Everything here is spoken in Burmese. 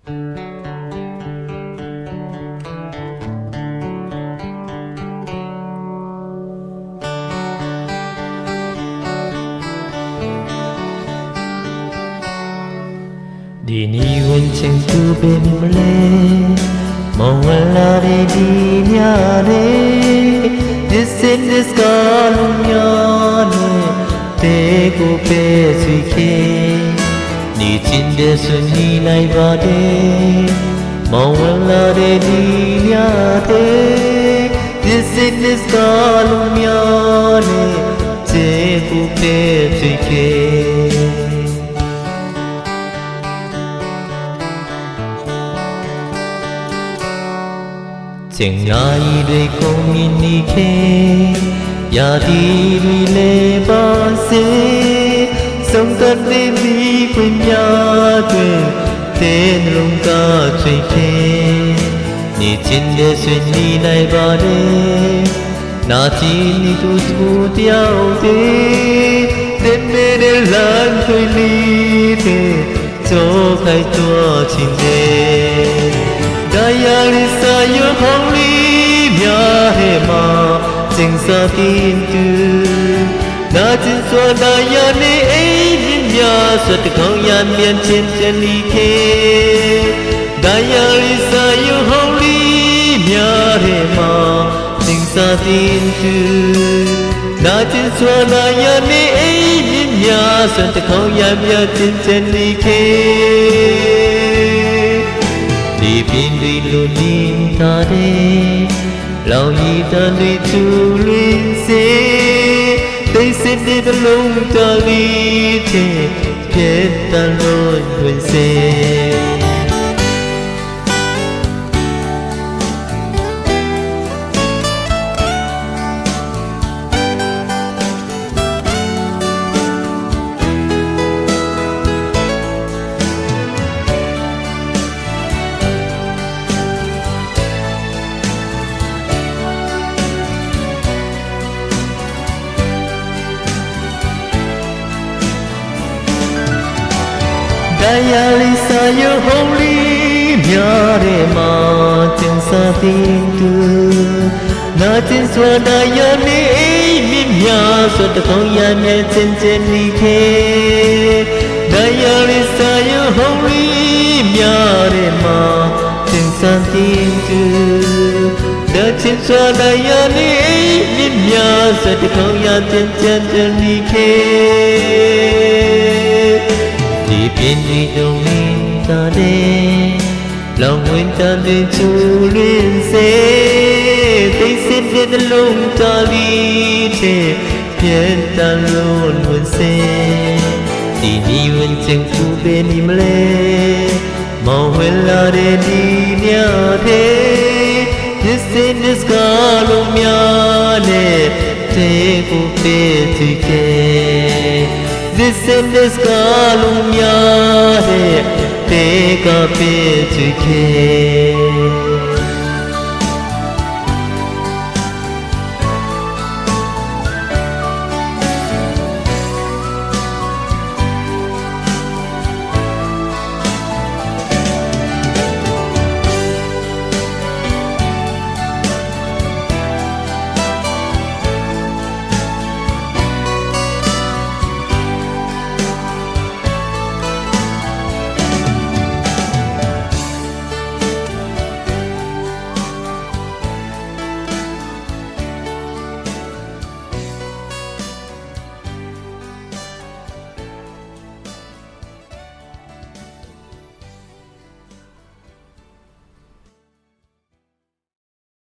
ဒီနီဝင်ချင်းသူပင်မလဲမောင်ဝလာတဲ့ဒီညနေ This in this girlများနဲ့တေကိုပဲဆွေခင်နေချင်းတဲ့ဆွေနီလိုက်ပါတယ်မောင်ဝလာတဲ့ဒီညနေ This in this girlများနဲ့တေကိုပဲဆွေခင်ချိန်ငါဤတွေကိုမြင်နေခင်ရာသီတွေလည်းပါစေဆုံးသက်သေးပြီးခွင့်များတွင်တဲ့နှလုံးကချိန်ခင်နေချင်းတဲ့ဆွေနီးနိုင်ပါတယ်နာချီနေသူသူတယောက်တည်းတဲ့နေတဲ့လမ်းခွေလီတဲ့ကြောခိုက်တော့ချင်းတဲ့ဒါယာလီစာယုံဟောင်းလီမြာဟဲမှာစင်စာတင်တူနာချင်စွာဒါယာနေအိမ်မြာစတကောင်းရမြန်ချင်းချလီခေဒါယာလီစာယုံဟောင်းလီမြာဟဲမှာစင်စာတင်တူနာချင်စွာဒါယာနေအိမ်မြာစတကောင်းရမြန်ချင်းချလီခေဒီပင်တွေလူနေတာတဲ့လောင်ရည်တန်တွေသူလင်းစေသိစိတ်တဲ့လုံးတလီတဲ့ပြည့်တန်လို့ဝင်စေဒါယာလီစာယုံဟောင်းလီမြာတဲ့မှာတင်စားတင်တူနာတင်စွာဒါယာနေအိမ်မြာဆိုတကောင်းရမြဲချင်းချင်းလီခေဒါယာလီစာယုံဟောင်းလီမြာတဲ့မှာတင်စားတင်တူနာတင်စွာဒါယာနေအိမ်မြာဆိုတကောင်းရချင်းချင်းလီခေဒီပင်ဒီတုံနေတာတဲ့လောင်ဝင်တန်တဲ့ချူလင်းစေသိစစ်တဲ့လုံးတလီတဲ့ပြည့်တန်လို့ဝင်စေဒီနီဝင်ချင်သူပဲနေမလဲမောင်ဝဲလာတဲ့ဒီညတဲ့ This in this girl များနဲ့တဲ့ကိုပဲသိခဲ့ This in this girl umya hai te ka pe chike